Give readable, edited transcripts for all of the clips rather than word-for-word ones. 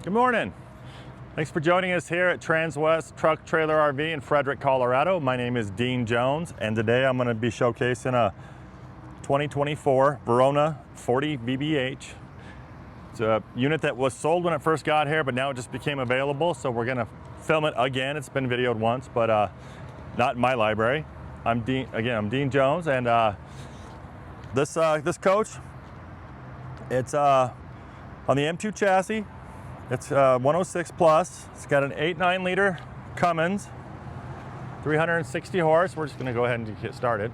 Good morning. Thanks for joining us here at Transwest Truck Trailer RV in Frederick, Colorado. My name is Dean Jones, and today I'm going to be showcasing a 2024 Verona 40 VBH. It's a unit that was sold when it first got here, but now it just became available, so we're going to film it again. It's been videoed once, but not in my library. I'm Dean Jones, and this coach, it's on the M2 chassis. It's 106 plus. It's got an 8.9 liter Cummins, 360 horse. We're just going to go ahead and get started.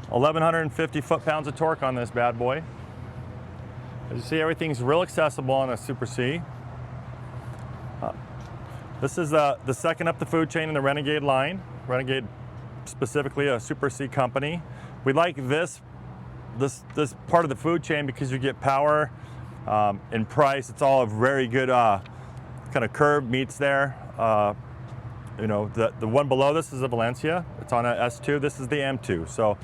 1,150 foot-pounds of torque on this bad boy. As you see, everything's real accessible on a Super C. This is the second up the food chain in the Renegade line. Renegade, specifically a Super C company. We like this part of the food chain because you get power. In price, it's all a very good kind of curb meets there. You know, the one below this is a Valencia. It's on a S2. This is the M2. So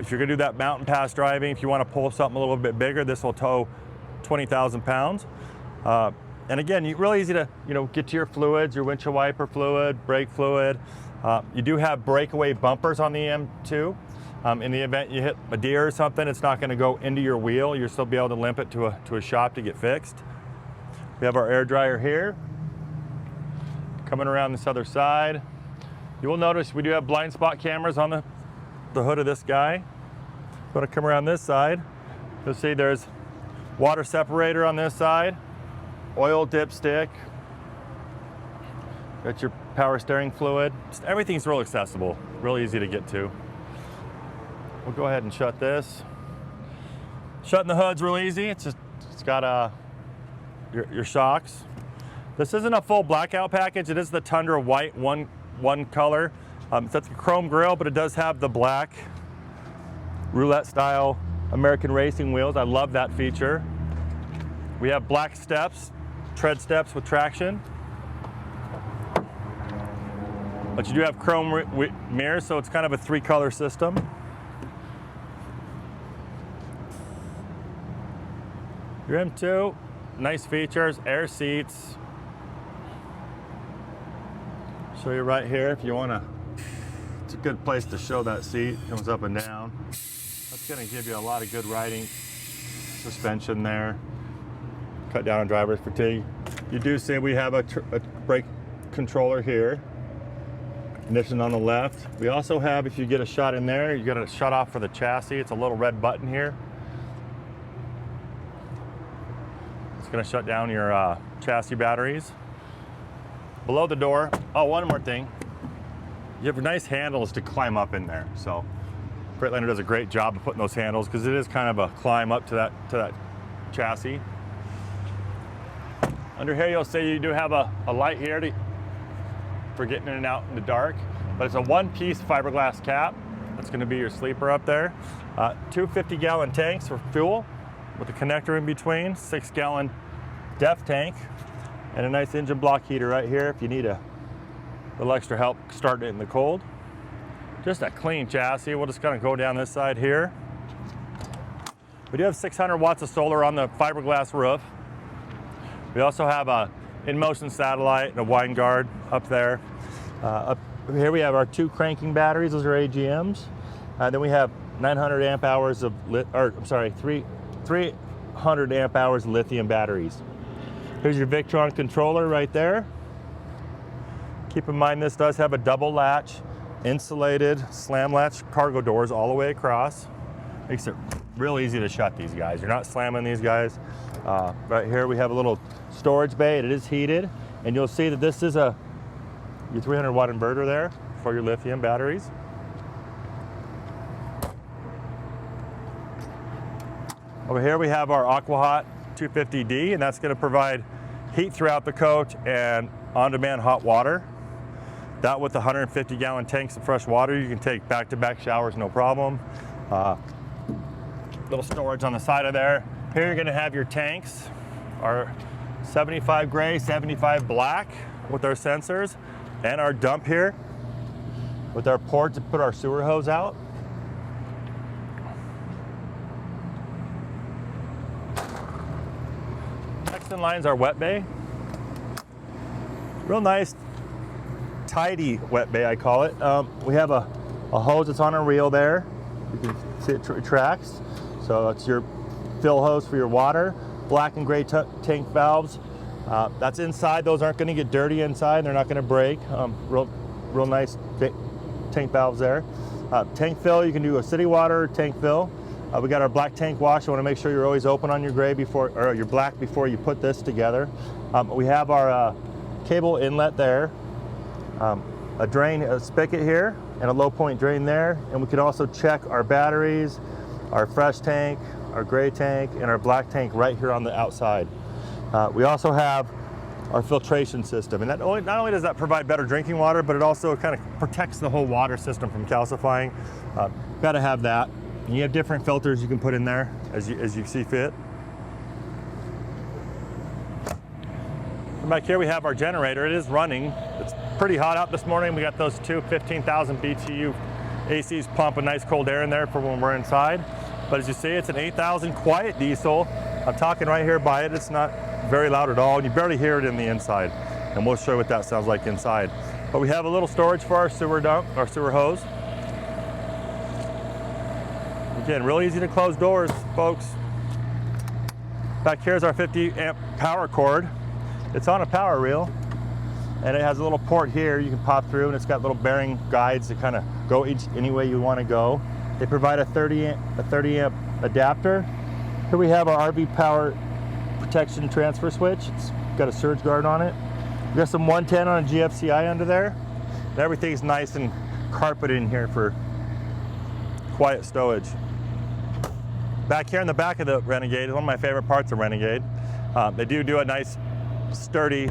if you're gonna do that mountain pass driving, if you want to pull something a little bit bigger, this will tow 20,000 pounds. And again, really easy to get to your fluids, your windshield wiper fluid, brake fluid. You do have breakaway bumpers on the M2. In the event you hit a deer or something, it's not going to go into your wheel. You'll still be able to limp it to a shop to get fixed. We have our air dryer here. Coming around this other side, you will notice we do have blind spot cameras on the hood of this guy. Going to come around this side, you'll see there's water separator on this side, oil dipstick, got your power steering fluid. Just everything's real accessible, real easy to get to. We'll go ahead and shut this. Shutting the hood's real easy. It's got your shocks. This isn't a full blackout package. It is the Tundra white one color. It's a chrome grille, but it does have the black roulette style American racing wheels. I love that feature. We have black steps, tread steps with traction. But you do have chrome mirrors, so it's kind of a three-color system. Your M2, nice features, air seats. Show you right here if you want to. It's a good place to show that seat. Comes up and down. That's going to give you a lot of good riding. Suspension there. Cut down on driver's fatigue. You do see we have a brake controller here. Ignition on the left. We also have, if you get a shot in there, you got a shut off for the chassis. It's a little red button here. Going to shut down your chassis batteries. Below the door, oh, one more thing. You have nice handles to climb up in there. So Freightliner does a great job of putting those handles because it is kind of a climb up to that chassis. Under here, you'll see you do have a light here for getting in and out in the dark, but it's a one-piece fiberglass cap. That's going to be your sleeper up there. 2 50-gallon tanks for fuel, with a connector in between, 6-gallon DEF tank, and a nice engine block heater right here if you need a little extra help starting it in the cold. Just a clean chassis. We'll just kind of go down this side here. We do have 600 watts of solar on the fiberglass roof. We also have a in-motion satellite and a wine guard up there. Up here we have our 2 cranking batteries. Those are AGMs. Then we have 900 amp hours of 300 amp hours lithium batteries. Here's your Victron controller right there. Keep in mind this does have a double latch, insulated slam latch cargo doors all the way across. Makes it real easy to shut these guys. You're not slamming these guys. Right here we have a little storage bay. It is heated, and you'll see that this is your 300 watt inverter there for your lithium batteries. Over here we have our AquaHot 250D, and that's going to provide heat throughout the coach and on-demand hot water. That with the 150-gallon tanks of fresh water, you can take back-to-back showers no problem. Little storage on the side of there. Here you're going to have your tanks, our 75 gray, 75 black with our sensors, and our dump here with our port to put our sewer hose out. Allison line's our wet bay. Real nice, tidy wet bay, I call it. We have a hose that's on a reel there. You can see it retracts. So it's your fill hose for your water. Black and gray tank valves. That's inside. Those aren't going to get dirty inside. They're not going to break. Real nice tank valves there. Tank fill, you can do a city water tank fill. We got our black tank wash. You want to make sure you're always open on your gray before, or your black before you put this together. We have our cable inlet there, a drain, a spigot here, and a low point drain there. And we can also check our batteries, our fresh tank, our gray tank, and our black tank right here on the outside. We also have our filtration system, and not only does that provide better drinking water, but it also kind of protects the whole water system from calcifying. Got to have that. And you have different filters you can put in there as you see fit. And back here we have our generator. It is running. It's pretty hot out this morning. We got those two 15,000 BTU ACs pumping nice cold air in there for when we're inside. But as you see, it's an 8,000 quiet diesel. I'm talking right here by it. It's not very loud at all, and you barely hear it in the inside. And we'll show you what that sounds like inside. But we have a little storage for our sewer dump, our sewer hose. Again, real easy to close doors, folks. Back here's our 50 amp power cord. It's on a power reel, and it has a little port here you can pop through, and it's got little bearing guides to kind of go any way you want to go. They provide a 30 amp adapter. Here we have our RV power protection transfer switch. It's got a surge guard on it. We got some 110 on a GFCI under there. And everything's nice and carpeted in here for quiet stowage. Back here in the back of the Renegade is one of my favorite parts of Renegade. They do a nice, sturdy,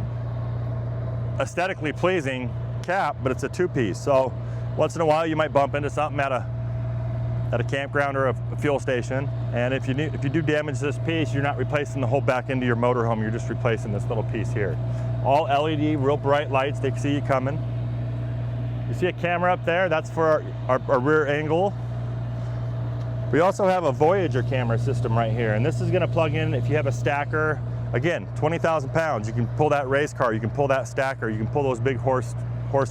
aesthetically pleasing cap, but it's a two-piece. So once in a while you might bump into something at a campground or a fuel station, and if you do damage this piece, you're not replacing the whole back end of your motorhome. You're just replacing this little piece here. All LED, real bright lights. They can see you coming. You see a camera up there? That's for our rear angle. We also have a Voyager camera system right here, and this is going to plug in if you have a stacker. Again, 20,000 pounds. You can pull that race car. You can pull that stacker. You can pull those big horse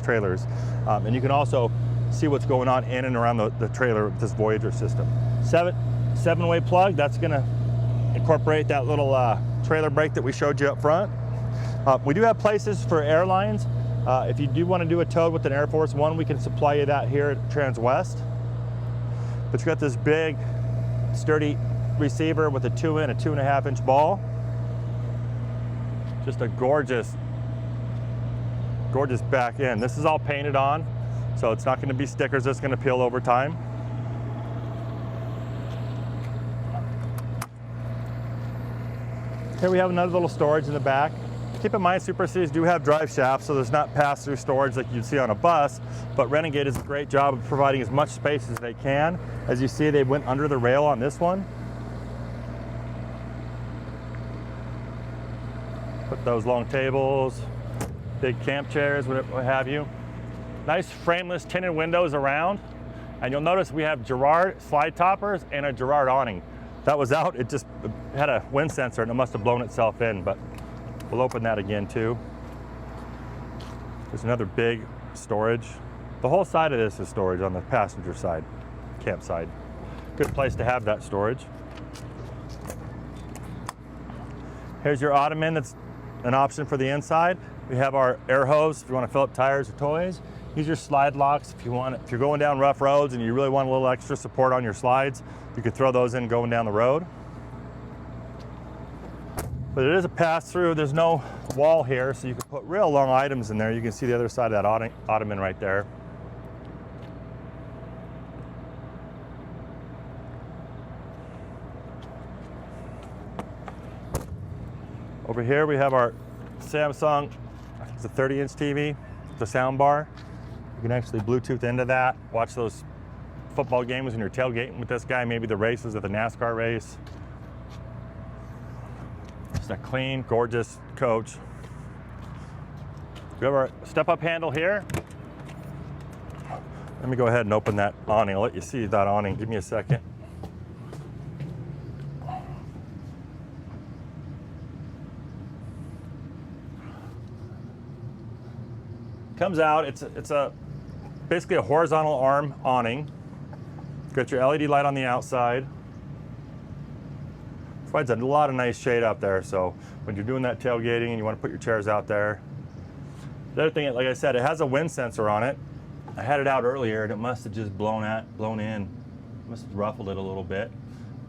trailers, and you can also see what's going on in and around the trailer with this Voyager system. Seven-way plug. That's going to incorporate that little trailer brake that we showed you up front. We do have places for airlines. If you do want to do a tow with an Air Force One, we can supply you that here at Transwest. But you got this big, sturdy receiver with a 2 and a 2.5 inch ball. Just a gorgeous back end. This is all painted on, so it's not going to be stickers that's going to peel over time. Here we have another little storage in the back. Keep in mind, Super Cs do have drive shafts, so there's not pass-through storage like you'd see on a bus, but Renegade does a great job of providing as much space as they can. As you see, they went under the rail on this one. Put those long tables, big camp chairs, what have you. Nice frameless tinted windows around, and you'll notice we have Girard slide toppers and a Girard awning. That was out, it just had a wind sensor and it must have blown itself in, but we'll open that again too. There's another big storage. The whole side of this is storage on the passenger side, camp side. Good place to have that storage. Here's your ottoman. That's an option for the inside. We have our air hose if you want to fill up tires or toys. Use your slide locks if you're going down rough roads and you really want a little extra support on your slides. You could throw those in going down the road. But it is a pass-through. There's no wall here, so you can put real long items in there. You can see the other side of that ottoman right there. Over here we have our Samsung, I think it's a 30-inch TV, the sound bar. You can actually Bluetooth into that, watch those football games when you're tailgating with this guy, maybe the races at the NASCAR race. Just a clean, gorgeous coach. We have our step-up handle here. Let me go ahead and open that awning. I'll let you see that awning. Give me a second. Comes out, it's basically a horizontal arm awning. Got your LED light on the outside. Provides a lot of nice shade up there, so when you're doing that tailgating and you want to put your chairs out there. The other thing, like I said, it has a wind sensor on it. I had it out earlier and it must have just blown in. Must have ruffled it a little bit.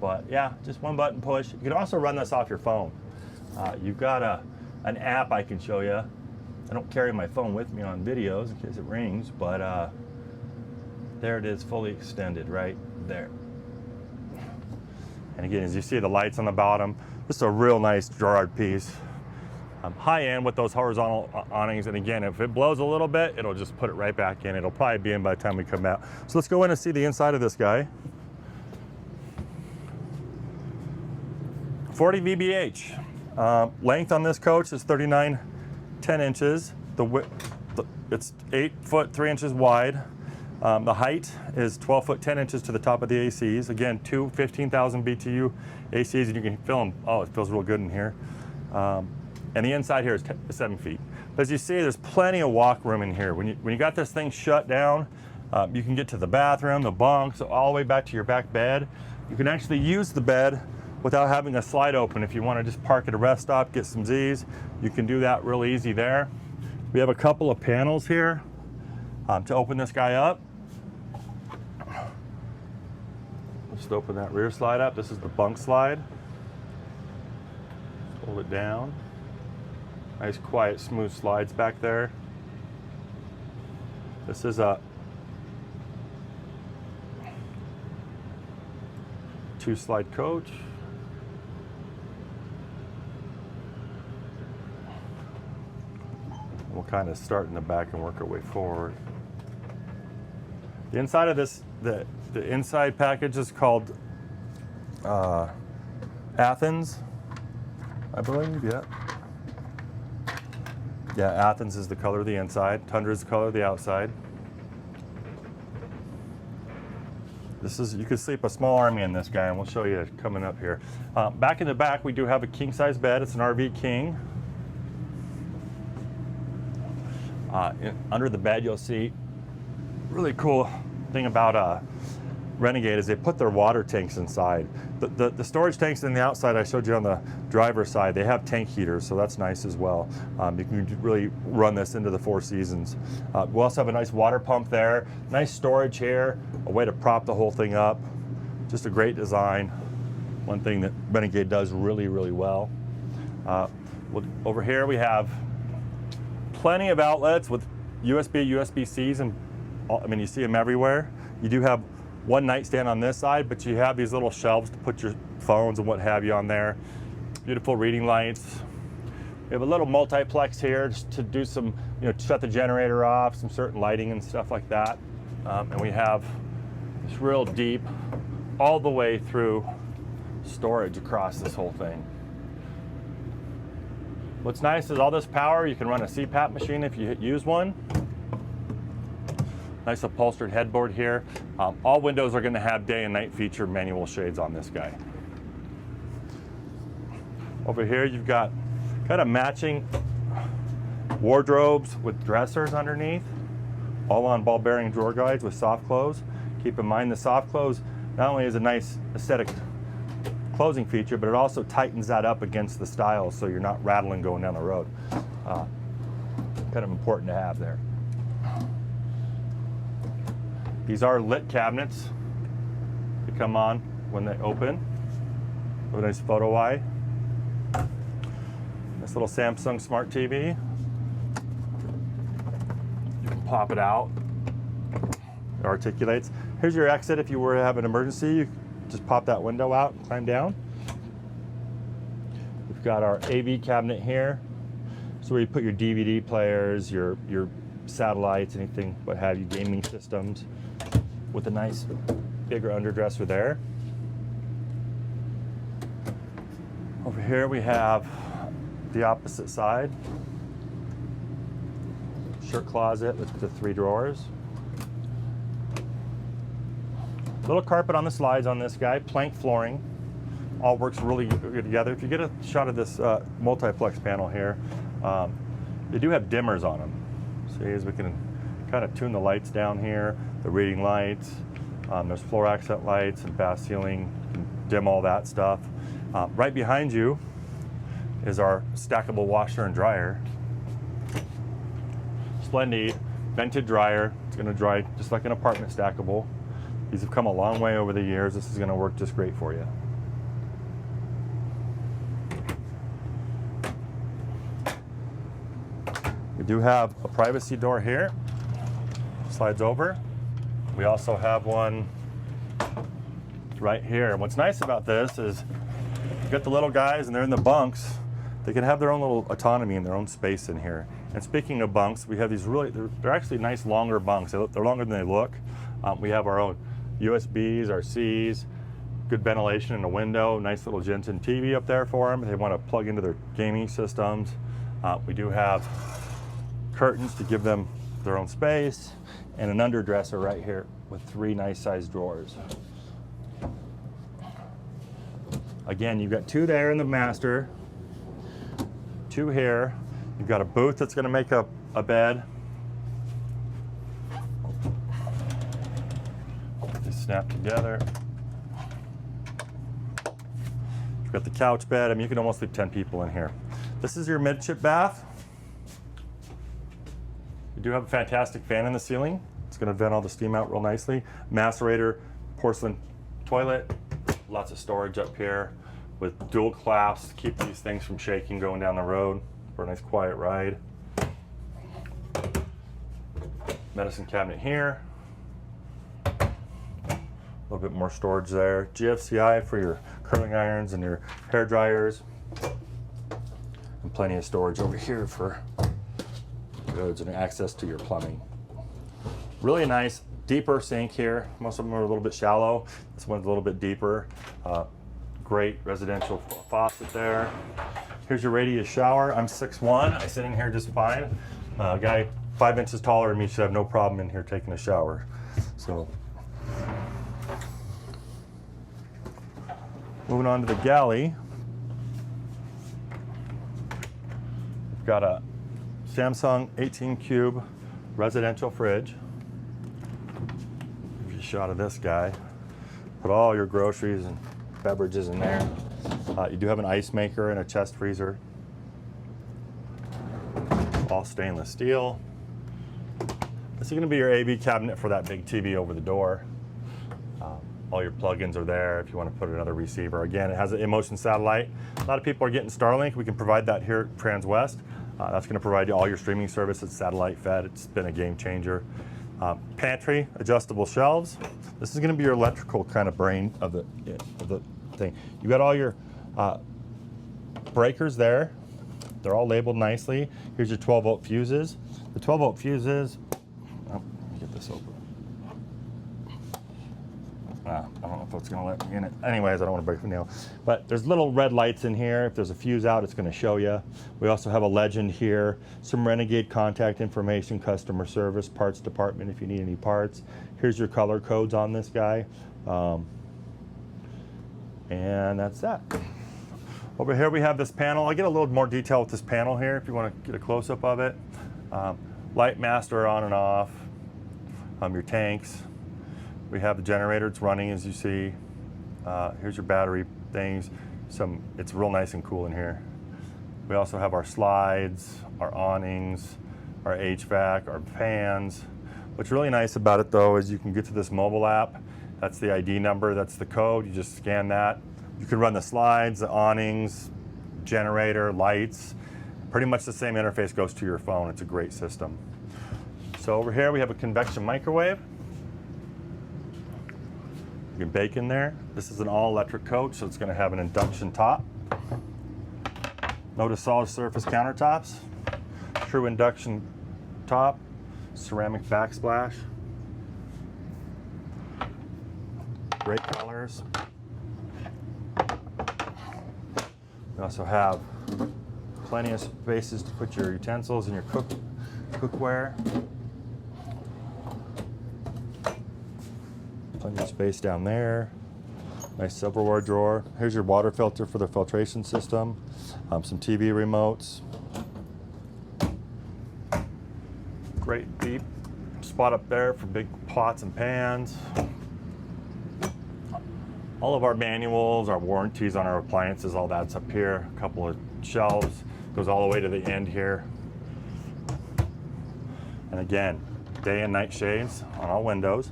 But yeah, just one button push. You can also run this off your phone. You've got an app I can show you. I don't carry my phone with me on videos in case it rings, but there it is, fully extended right there. And again, as you see the lights on the bottom, this is a real nice Gerard piece. High end with those horizontal awnings, and again, if it blows a little bit, it'll just put it right back in. It'll probably be in by the time we come out. So let's go in and see the inside of this guy. 40 VBH. Length on this coach is 39 10 inches. The width, it's 8 foot 3 inches wide. The height is 12 foot 10 inches to the top of the ACs. Again, two 15,000 BTU ACs, and you can feel them. Oh, it feels real good in here. And the inside here is 7 feet. But as you see, there's plenty of walk room in here. When you got this thing shut down, you can get to the bathroom, the bunks, all the way back to your back bed. You can actually use the bed without having a slide open. If you want to just park at a rest stop, get some Z's, you can do that real easy there. We have a couple of panels here to open this guy up. Just open that rear slide up. This is the bunk slide. Hold it down. Nice, quiet, smooth slides back there. This is a 2-slide coach. We'll kind of start in the back and work our way forward. The inside of this, the inside package is called Athens, I believe, yeah. Yeah, Athens is the color of the inside. Tundra is the color of the outside. This is, you could sleep a small army in this guy, and we'll show you coming up here. Back in the back, we do have a king-size bed. It's an RV King. Under the bed, you'll see really cool thing about Renegade is they put their water tanks inside. The storage tanks in the outside I showed you on the driver's side, they have tank heaters, so that's nice as well. You can really run this into the 4 seasons. We also have a nice water pump there, nice storage here, a way to prop the whole thing up. Just a great design. One thing that Renegade does really, really well. Over here we have plenty of outlets with USB, USB-Cs, and I mean, you see them everywhere. You do have one nightstand on this side, but you have these little shelves to put your phones and what have you on there. Beautiful reading lights. We have a little multiplex here just to do some, shut the generator off, some certain lighting and stuff like that. And we have this real deep, all the way through storage across this whole thing. What's nice is all this power, you can run a CPAP machine if you use one. Nice upholstered headboard here. All windows are going to have day and night feature manual shades on this guy. Over here you've got kind of matching wardrobes with dressers underneath, all on ball bearing drawer guides with soft close. Keep in mind the soft close not only is a nice aesthetic closing feature, but it also tightens that up against the style so you're not rattling going down the road. Kind of important to have there. These are lit cabinets. They come on when they open. With a nice photo eye. This little Samsung Smart TV. You can pop it out. It articulates. Here's your exit if you were to have an emergency. You just pop that window out and climb down. We've got our AV cabinet here. So where you put your DVD players, your satellites, anything, what have you, gaming systems, with a nice bigger underdresser there. Over here we have the opposite side. Shirt closet with the 3 drawers. Little carpet on the slides on this guy, plank flooring. All works really good together. If you get a shot of this multiplex panel here, they do have dimmers on them. See, as we can kind of tune the lights down here, the reading lights. There's floor accent lights and bath ceiling, you can dim all that stuff. Right behind you is our stackable washer and dryer. Splendid vented dryer. It's going to dry just like an apartment stackable. These have come a long way over the years. This is going to work just great for you. We do have a privacy door here. Slides over. We also have one right here. What's nice about this is you got the little guys and they're in the bunks. They can have their own little autonomy and their own space in here. And speaking of bunks, we have these really, they're actually nice longer bunks. They're longer than they look. We have our own USBs, our Cs, good ventilation in the window, nice little Jensen TV up there for them. They want to plug into their gaming systems. We do have curtains to give them their own space, and an underdresser right here with 3 nice sized drawers. Again, you've got 2 there in the master, 2 here. You've got a booth that's going to make a bed. They snap together. You've got the couch bed. I mean, you can almost leave 10 people in here. This is your midship bath. You do have a fantastic fan in the ceiling. It's going to vent all the steam out real nicely. Macerator, porcelain toilet, lots of storage up here with dual clasps to keep these things from shaking going down the road for a nice quiet ride. Medicine cabinet here. A little bit more storage there. GFCI for your curling irons and your hair dryers. And plenty of storage over here for goods and access to your plumbing. Really nice, deeper sink here. Most of them are a little bit shallow. This one's a little bit deeper. Great residential faucet there. Here's your radius shower. I'm 6'1". I sit in here just fine. A guy 5 inches taller than me should have no problem in here taking a shower. So, moving on to the galley. We've got a Samsung 18 cube residential fridge. Give you a shot of this guy. Put all your groceries and beverages in there. You do have an ice maker and a chest freezer. All stainless steel. This is going to be your AV cabinet for that big TV over the door. All your plugins are there if you want to put another receiver. Again, it has an in-motion satellite. A lot of people are getting Starlink. We can provide that here at Transwest. That's going to provide you all your streaming services, satellite fed. It's been a game changer. Pantry, adjustable shelves. This is going to be your electrical kind of brain of the thing. You got all your breakers there. They're all labeled nicely. Here's your 12-volt fuses. The 12-volt fuses, let me get this open. I don't know if it's going to let me in it. Anyways, I don't want to break the nail. But there's little red lights in here. If there's a fuse out, it's going to show you. We also have a legend here, some Renegade contact information, customer service, parts department if you need any parts. Here's your color codes on this guy. And that's that. Over here we have this panel. I'll get a little more detail with this panel here if you want to get a close-up of it. Light master on and off. Your tanks. We have the generator, it's running as you see. Here's your battery things. It's real nice and cool in here. We also have our slides, our awnings, our HVAC, our fans. What's really nice about it though is you can get to this mobile app. That's the ID number, that's the code, you just scan that. You can run the slides, the awnings, generator, lights. Pretty much the same interface goes to your phone. It's a great system. So over here we have a convection microwave. You can bake in there. This is an all-electric coach, so it's going to have an induction top. Notice solid surface countertops. True induction top. Ceramic backsplash. Great colors. We also have plenty of spaces to put your utensils and your cookware. Plenty of space down there. Nice silverware drawer. Here's your water filter for the filtration system. Some TV remotes. Great deep spot up there for big pots and pans. All of our manuals, our warranties on our appliances, all that's up here. A couple of shelves, goes all the way to the end here. And again, day and night shades on all windows.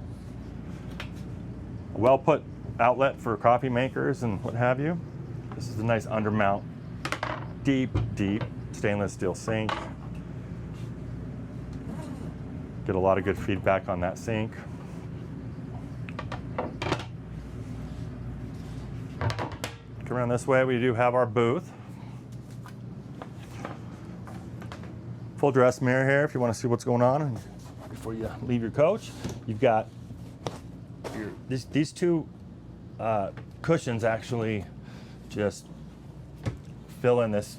A well put outlet for coffee makers and what have you. This is a nice undermount, deep stainless steel sink. Get a lot of good feedback on that sink. Come around this way, we do have our booth. Full dress mirror here if you want to see what's going on before you leave your coach. You've got these two cushions actually just fill in this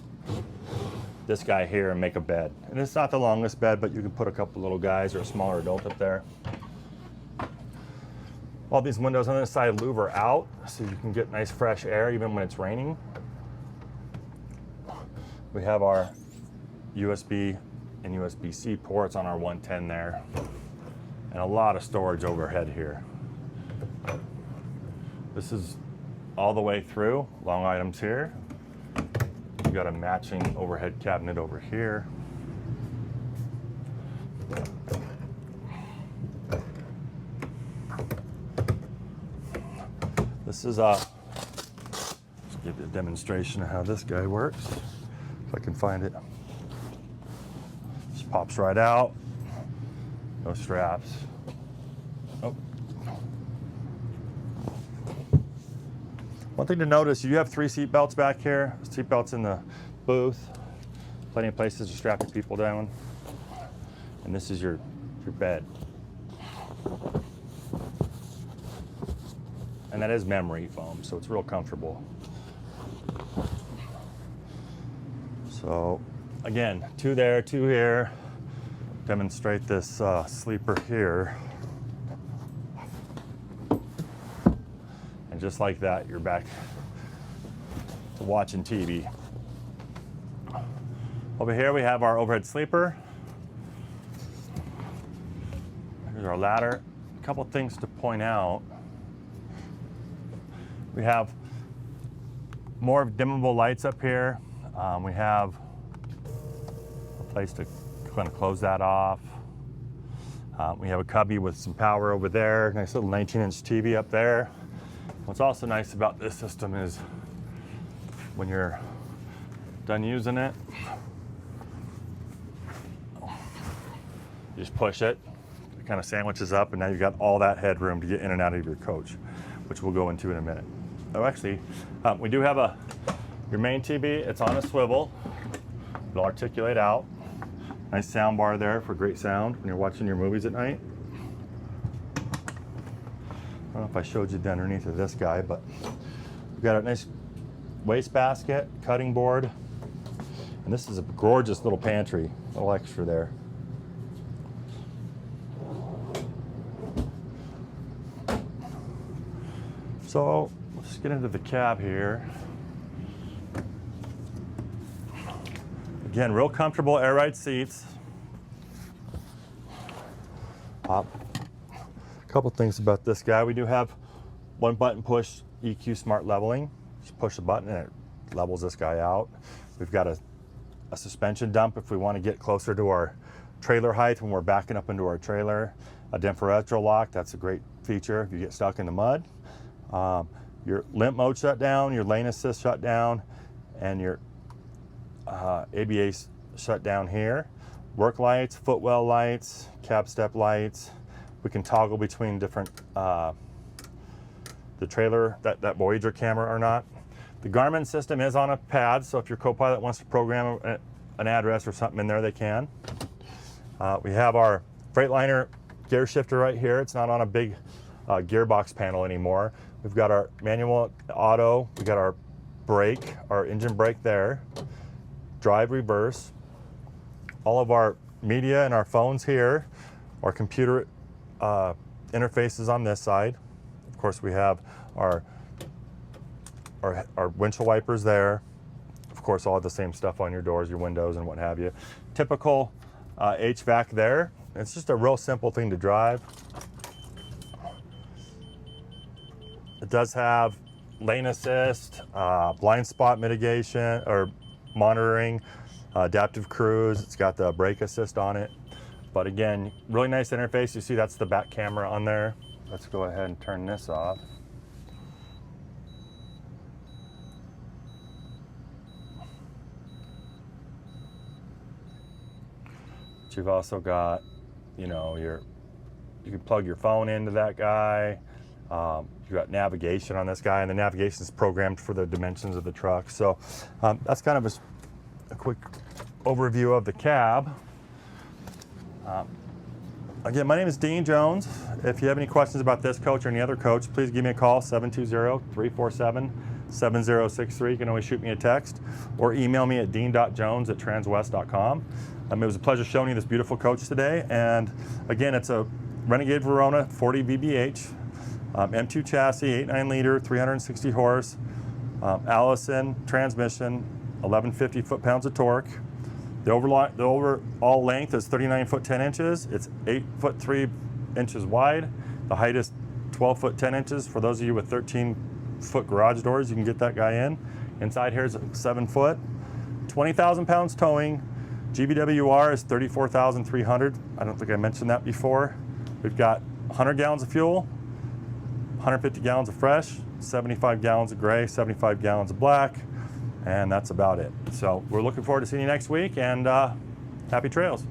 guy here and make a bed. And it's not the longest bed, but you can put a couple little guys or a smaller adult up there. All these windows on this side louver out so you can get nice fresh air even when it's raining. We have our USB and USB-C ports on our 110 there. And a lot of storage overhead here. This is all the way through, long items here. We've got a matching overhead cabinet over here. This is let's give you a demonstration of how this guy works. If I can find it. Just pops right out. No straps. Oh. One thing to notice, you have 3 seat belts back here. Seat belts in the booth. Plenty of places to strap your people down. And this is your bed. And that is memory foam, so it's real comfortable. So again, 2 there, 2 here. Demonstrate this sleeper here. And just like that, you're back to watching TV. Over here we have our overhead sleeper. Here's our ladder. A couple things to point out. We have more dimmable lights up here. We have a place to kind of close that off. We have a cubby with some power over there. Nice little 19-inch TV up there. What's also nice about this system is when you're done using it, you just push it. It kind of sandwiches up, and now you've got all that headroom to get in and out of your coach, which we'll go into in a minute. Oh, actually, we do have your main TV. It's on a swivel. It'll articulate out. Nice sound bar there for great sound when you're watching your movies at night. I don't know if I showed you the underneath of this guy, but we've got a nice wastebasket, cutting board, and this is a gorgeous little pantry, a little extra there. So let's get into the cab here. Again, real comfortable air ride seats. A couple things about this guy. We do have 1 button push EQ smart leveling. Just push the button and it levels this guy out. We've got a suspension dump if we want to get closer to our trailer height when we're backing up into our trailer. A differential lock, that's a great feature if you get stuck in the mud. Your limp mode shut down, your lane assist shut down, and your ABA shut down here. Work lights, footwell lights, cab step lights. We can toggle between different, the trailer, that Voyager camera or not. The Garmin system is on a pad, so if your co-pilot wants to program an address or something in there, they can. We have our Freightliner gear shifter right here. It's not on a big gearbox panel anymore. We've got our manual auto, we got our brake, our engine brake there, drive reverse, all of our media and our phones here, our computer interfaces on this side. Of course, we have our windshield wipers there. Of course, all the same stuff on your doors, your windows, and what have you. Typical HVAC there. It's just a real simple thing to drive. It does have lane assist, blind spot mitigation or monitoring, adaptive cruise. It's got the brake assist on it. But again, really nice interface. You see that's the back camera on there. Let's go ahead and turn this off. But you've also got, you know, you can plug your phone into that guy. You've got navigation on this guy, and the navigation is programmed for the dimensions of the truck. So that's kind of a quick overview of the cab. Again, my name is Dean Jones. If you have any questions about this coach or any other coach, please give me a call, 720-347-7063. You can always shoot me a text or email me at dean.jones@transwest.com. It was a pleasure showing you this beautiful coach today. And again, it's a Renegade Verona 40 VBH, M2 chassis, 8.9 liter, 360 horse, Allison transmission, 1150 foot-pounds of torque. The overall length is 39 foot 10 inches. It's 8 foot 3 inches wide. The height is 12 foot 10 inches. For those of you with 13 foot garage doors, you can get that guy in. Inside here is 7 foot. 20,000 pounds towing. GVWR is 34,300. I don't think I mentioned that before. We've got 100 gallons of fuel, 150 gallons of fresh, 75 gallons of gray, 75 gallons of black, and that's about it. So we're looking forward to seeing you next week, and happy trails.